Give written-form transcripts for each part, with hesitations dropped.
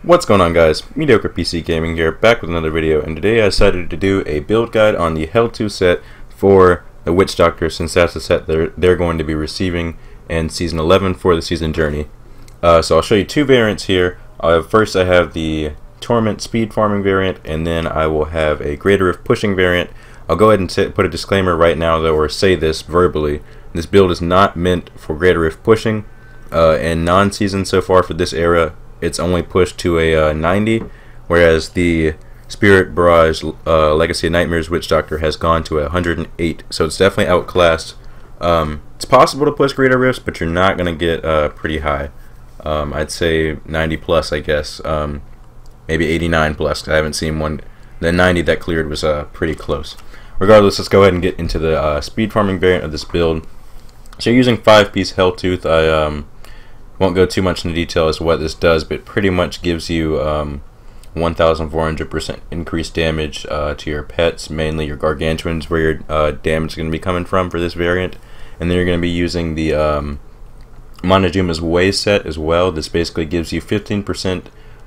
What's going on, guys? Mediocre PC Gaming here, back with another video, and today I decided to do a build guide on the Helltooth set for the Witch Doctor, since that's the set they're going to be receiving in Season 11 for the Season Journey. So I'll show you two variants here. First I have the Torment speed farming variant, and then I will have a Greater Rift pushing variant. I'll go ahead and put a disclaimer right now, though, or say this verbally. This build is not meant for Greater Rift pushing. In non-season so far for this era, it's only pushed to a 90, whereas the Spirit Barrage Legacy of Nightmares Witch Doctor has gone to 108, so it's definitely outclassed. It's possible to push Greater Rifts, but you're not going to get pretty high. I'd say 90 plus, I guess. Maybe 89 plus, 'cause I haven't seen one. The 90 that cleared was pretty close. Regardless, let's go ahead and get into the speed farming variant of this build. So you're using 5-piece Helltooth. I won't go too much into detail as to what this does, but it pretty much gives you 1,400% increased damage to your pets, mainly your gargantuans, where your damage is going to be coming from for this variant. And then you're going to be using the Montezuma's Way set as well. This basically gives you 15%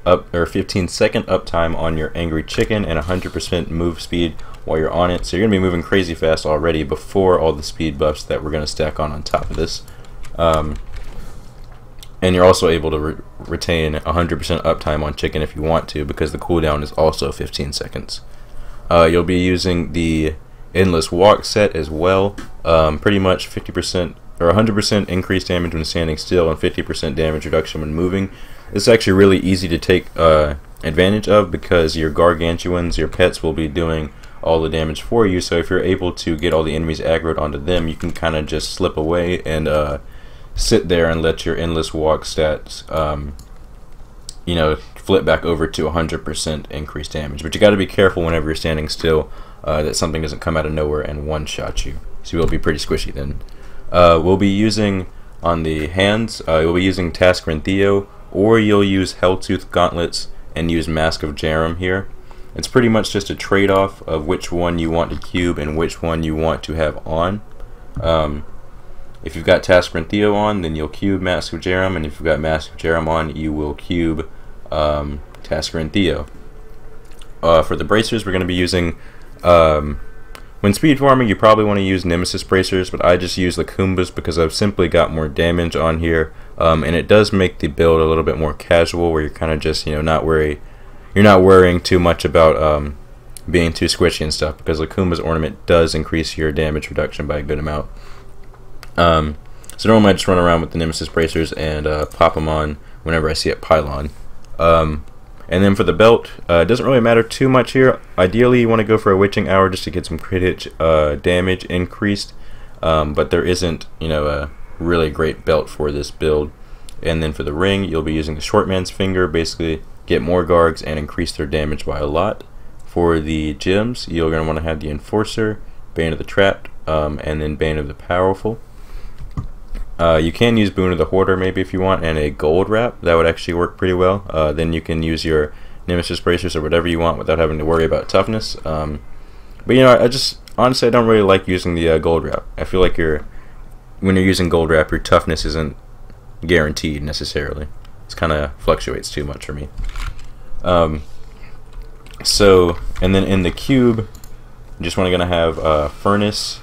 up, or 15-second uptime on your Angry Chicken and 100% move speed while you're on it. So you're going to be moving crazy fast already before all the speed buffs that we're going to stack on top of this. And you're also able to retain 100% uptime on Chicken if you want to, because the cooldown is also 15 seconds. You'll be using the Endless Walk set as well. Pretty much 50% or 100% increased damage when standing still and 50% damage reduction when moving. This is actually really easy to take advantage of, because your gargantuans, your pets, will be doing all the damage for you. So if you're able to get all the enemies aggroed onto them, you can kind of just slip away and sit there and let your Endless Walk stats flip back over to 100% increased damage. But you got to be careful whenever you're standing still that something doesn't come out of nowhere and one-shot you. So you'll be pretty squishy then. We'll be using, on the hands, you'll be using KRNE, or you'll use Helltooth gauntlets and use Mask of Jerem here. It's pretty much just a trade-off of which one you want to cube and which one you want to have on. If you've got KRNE on, then you'll cube Mask of Jerem, and if you've got Mask of Jerem on, you will cube KRNE. For the bracers, we're going to be using, when speed farming, you probably want to use Nemesis bracers, but I just use the Kumbas because I've simply got more damage on here, and it does make the build a little bit more casual, where you're kind of just, you're not worrying too much about being too squishy and stuff, because the Kumba's ornament does increase your damage reduction by a good amount. So normally I just run around with the Nemesis bracers and pop them on whenever I see it pylon. And then for the belt, it doesn't really matter too much here. Ideally you want to go for a Witching Hour just to get some crit hit damage increased, but there isn't a really great belt for this build. And then for the ring, you'll be using the Short Man's Finger, basically get more Gargs and increase their damage by a lot. For the gems, you're going to want to have the Enforcer, Bane of the Trapped, and then Bane of the Powerful. You can use Boon of the Hoarder maybe if you want, and a gold wrap. That would actually work pretty well. Then you can use your Nemesis bracers or whatever you want without having to worry about toughness. But honestly I don't really like using the gold wrap. I feel like when you're using gold wrap, your toughness isn't guaranteed necessarily. It kind of fluctuates too much for me. And then in the cube, you just want to have Furnace,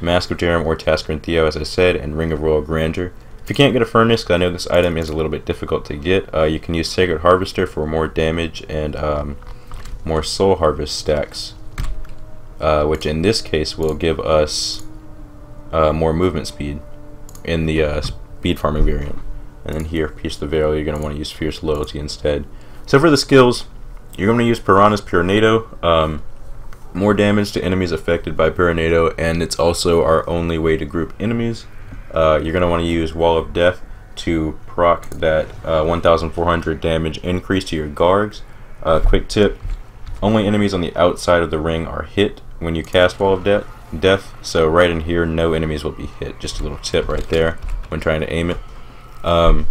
Mask of Jerem, or KRNE, as I said, and Ring of Royal Grandeur. If you can't get a Furnace, because I know this item is a little bit difficult to get, you can use Sacred Harvester for more damage and more Soul Harvest stacks, which in this case will give us more movement speed in the speed farming variant. And then here, Pierce the Veil, you're going to want to use Fierce Loyalty instead. So for the skills, you're going to use Piranha's Purnado. More damage to enemies affected by Purnado, and it's also our only way to group enemies. You're going to want to use Wall of Death to proc that 1,400 damage increase to your Gargs. Quick tip, only enemies on the outside of the ring are hit when you cast Wall of Death, so right in here no enemies will be hit. Just a little tip right there when trying to aim it. You're going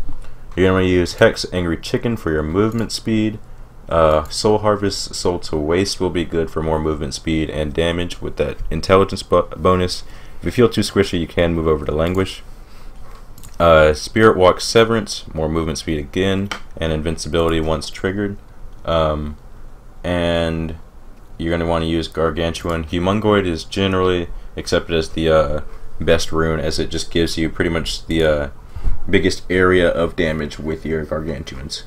to want to use Hex Angry Chicken for your movement speed. Soul Harvest Soul to Waste will be good for more movement speed and damage with that intelligence bonus. If you feel too squishy, you can move over to Languish. Spirit Walk Severance, more movement speed again, and invincibility once triggered. And you're going to want to use Gargantuan. Humongoid is generally accepted as the best rune, as it just gives you pretty much the biggest area of damage with your Gargantuans.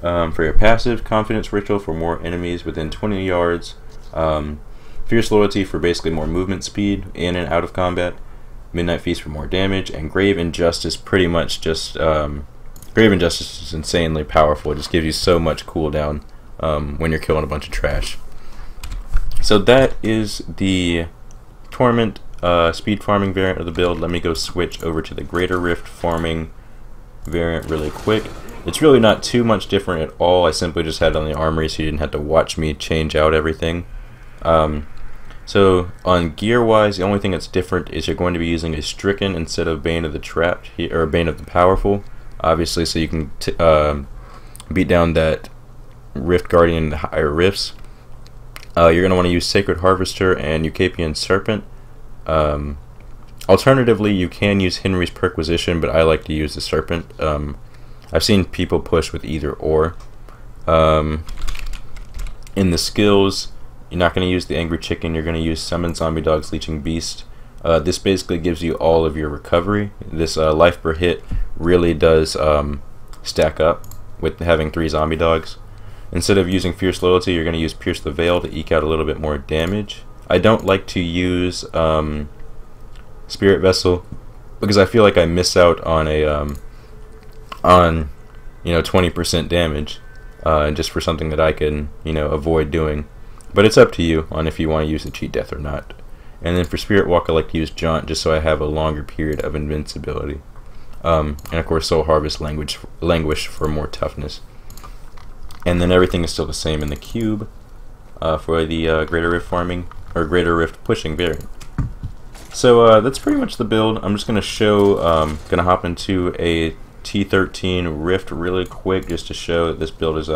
For your passive, Confidence Ritual for more enemies within 20 yards. Fierce Loyalty for basically more movement speed in and out of combat. Midnight Feast for more damage. And Grave Injustice pretty much just... Grave Injustice is insanely powerful. It just gives you so much cooldown when you're killing a bunch of trash. So that is the Torment speed farming variant of the build. Let me go switch over to the Greater Rift farming variant really quick. It's really not too much different at all. I simply just had it on the armory so you didn't have to watch me change out everything. So on gear wise, the only thing that's different is you're going to be using a Stricken instead of Bane of the Trapped, or Bane of the Powerful, obviously, so you can beat down that Rift Guardian in the higher rifts. You're going to want to use Sacred Harvester and Eucapian Serpent. Alternatively, you can use Henry's Perquisition, but I like to use the Serpent. I've seen people push with either or. In the skills, you're not going to use the Angry Chicken, you're going to use Summon Zombie Dog's Leeching Beast. This basically gives you all of your recovery. This life per hit really does stack up with having 3 zombie dogs. Instead of using Fierce Loyalty, you're going to use Pierce the Veil to eke out a little bit more damage. I don't like to use Spirit Vessel because I feel like I miss out on a 20% damage just for something that I can avoid doing. But it's up to you on if you want to use the Cheat Death or not. And then for Spirit Walk, I like to use Jaunt just so I have a longer period of invincibility. And of course, Soul Harvest Languish for more toughness. And then everything is still the same in the cube for the Greater Rift farming or Greater Rift pushing variant. So that's pretty much the build. I'm just gonna gonna hop into a T13 Rift really quick just to show that this build is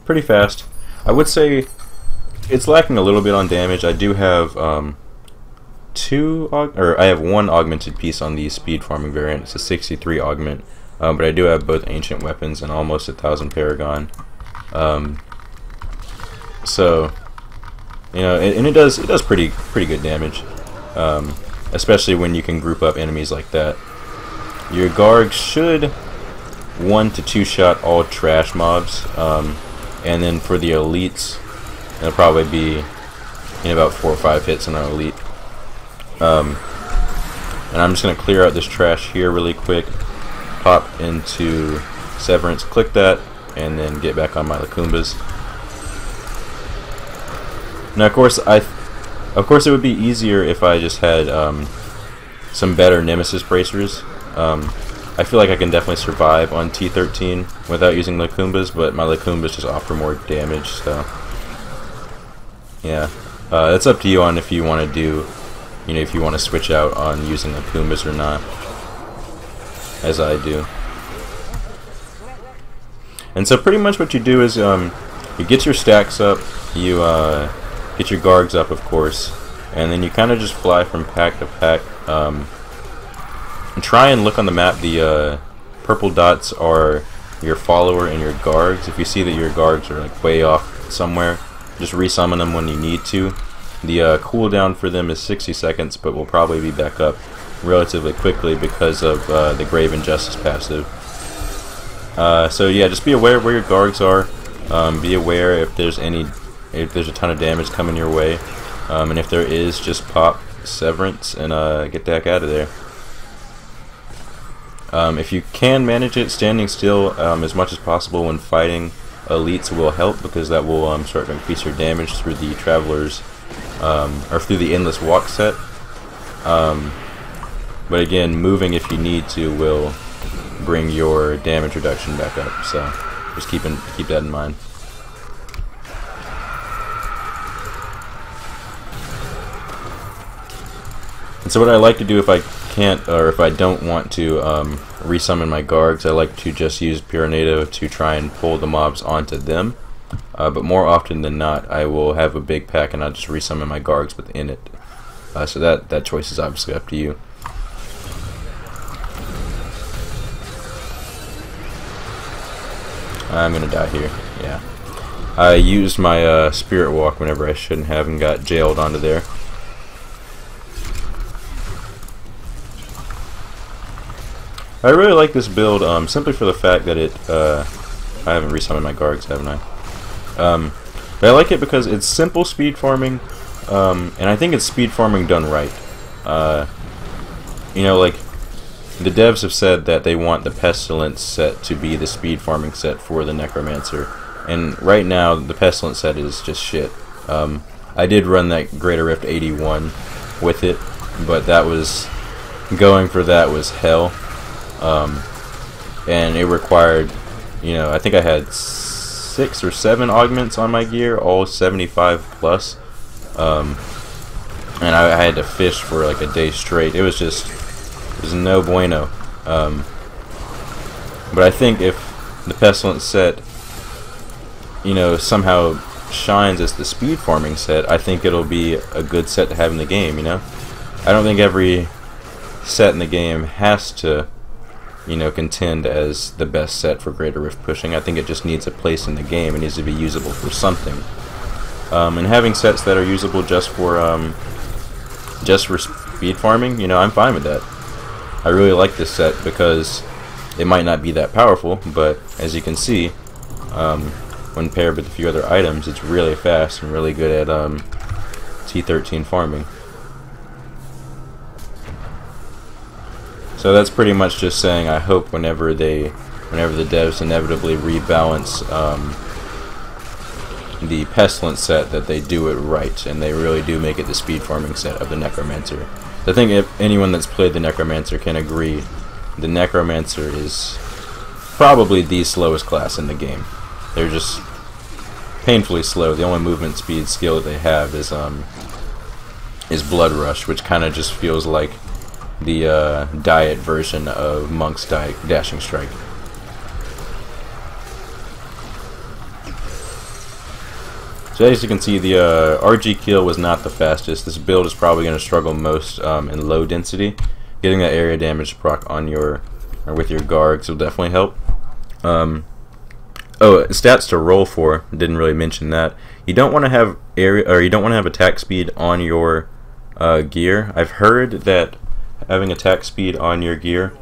pretty fast. I would say it's lacking a little bit on damage. I do have I have one augmented piece on the speed farming variant. It's a 63 augment, but I do have both ancient weapons and almost 1,000 paragon. So and it does pretty good damage, especially when you can group up enemies like that. Your Garg should 1 to 2 shot all trash mobs, and then for the elites, it'll probably be about 4 or 5 hits on an elite. And I'm just going to clear out this trash here really quick, pop into Severance, click that, and then get back on my Lakumbas. Now, of course, it would be easier if I just had some better Nemesis bracers. I feel like I can definitely survive on T13 without using Lakumbas, but my Lakumbas just offer more damage, so yeah. It's up to you on if you want to do, if you want to switch out on using Lakumbas or not, as I do. And so pretty much what you do is you get your stacks up, you get your Gargs up, of course, and then you kind of just fly from pack to pack. And try and look on the map. The purple dots are your follower and your Gargs. If you see that your Gargs are like way off somewhere, just resummon them when you need to. The cooldown for them is 60 seconds, but will probably be back up relatively quickly because of the Grave Injustice passive. So yeah, just be aware of where your Gargs are. Be aware if there's a ton of damage coming your way, and if there is, just pop Severance and get the heck out of there. If you can manage it, standing still as much as possible when fighting elites will help, because that will start to increase your damage through the Travelers, or through the Endless Walk set. But again, moving if you need to will bring your damage reduction back up, so just keep that in mind. And so what I like to do if I can't, or if I don't want to resummon my Gargs, I like to just use Pyronado to try and pull the mobs onto them. But more often than not, I will have a big pack and I'll just resummon my Gargs within it. So that choice is obviously up to you. I'm gonna die here. Yeah. I used my spirit walk whenever I shouldn't have and got jailed onto there. I really like this build simply for the fact that it I haven't resummoned my Gargs, haven't I? But I like it because it's simple speed farming, and I think it's speed farming done right. You know, like, the devs have said that they want the Pestilence set to be the speed farming set for the Necromancer, and right now the Pestilence set is just shit. I did run that Greater Rift 81 with it, but that was, going for that was hell. And it required, you know, I think I had 6 or 7 augments on my gear, all 75 plus, and I had to fish for like a day straight. It was no bueno. But I think if the Pestilence set, you know, somehow shines as the speed farming set, I think it'll be a good set to have in the game, you know? I don't think every set in the game has to, you know, contend as the best set for Greater Rift pushing. I think it just needs a place in the game. It needs to be usable for something. And having sets that are usable just for speed farming, you know, I'm fine with that. I really like this set because it might not be that powerful, but as you can see, when paired with a few other items, it's really fast and really good at T13 farming. So that's pretty much just saying I hope whenever the devs inevitably rebalance the Pestilence set that they do it right and they really do make it the speed farming set of the Necromancer. I think if anyone that's played the Necromancer can agree, the Necromancer is probably the slowest class in the game. They're just painfully slow. The only movement speed skill that they have is Blood Rush, which kind of just feels like the diet version of Monk's Dashing Strike. So as you can see, the RG kill was not the fastest. This build is probably going to struggle most in low density. Getting that area damage proc on your with your Gargs will definitely help. Oh, stats to roll for. Didn't really mention that. You don't want to have attack speed on your gear. I've heard that having attack speed on your gear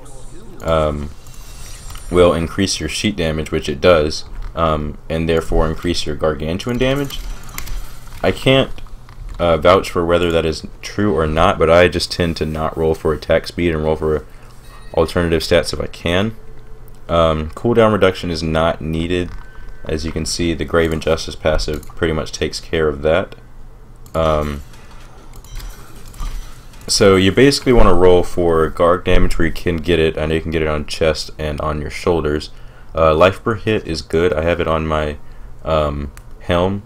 will increase your sheet damage, which it does, and therefore increase your gargantuan damage. I can't vouch for whether that is true or not, but I just tend to not roll for attack speed and roll for alternative stats if I can. Cooldown reduction is not needed. As you can see, the Grave Injustice passive pretty much takes care of that. So you basically want to roll for Garg damage where you can get it. I know you can get it on chest and on your shoulders. Life per hit is good. I have it on my helm,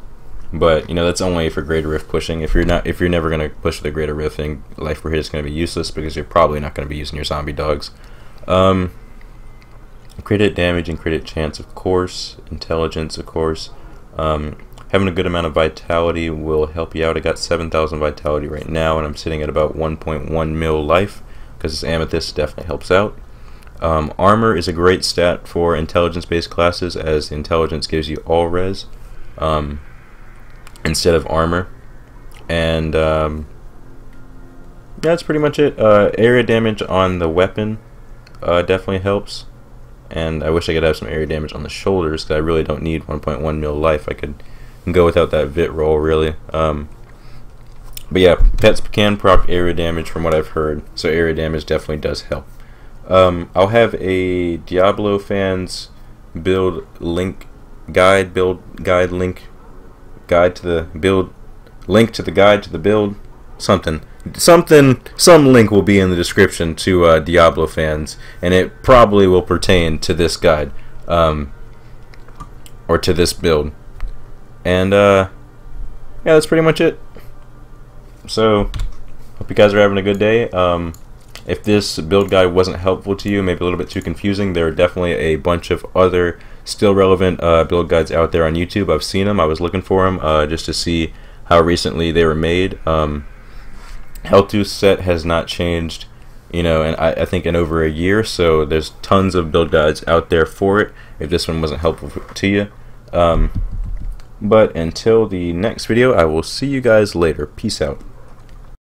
but you know that's only for Greater Rift pushing. If you're never going to push the Greater Rift thing, life per hit is going to be useless because you're probably not going to be using your zombie dogs. Crit hit damage and crit hit chance, of course. Intelligence, of course. Having a good amount of vitality will help you out. I got 7,000 vitality right now, and I'm sitting at about 1.1 mil life because this amethyst definitely helps out. Armor is a great stat for intelligence-based classes, as intelligence gives you all res instead of armor. And yeah, that's pretty much it. Area damage on the weapon definitely helps. And I wish I could have some area damage on the shoulders because I really don't need 1.1 mil life. I could go without that vit roll, really. But yeah, pets can proc area damage from what I've heard, so area damage definitely does help. I'll have a Diablo fans build link guide, link to the guide to the build, some link will be in the description to Diablo fans, and it probably will pertain to this guide, or to this build. And yeah, that's pretty much it. So hope you guys are having a good day. If this build guide wasn't helpful to you, maybe a little bit too confusing, there are definitely a bunch of other still relevant build guides out there on YouTube. I've seen them. I was looking for them just to see how recently they were made. Helltooth set has not changed you know, and I think in over a year, so there's tons of build guides out there for it if this one wasn't helpful to you. But until the next video, I will see you guys later. Peace out.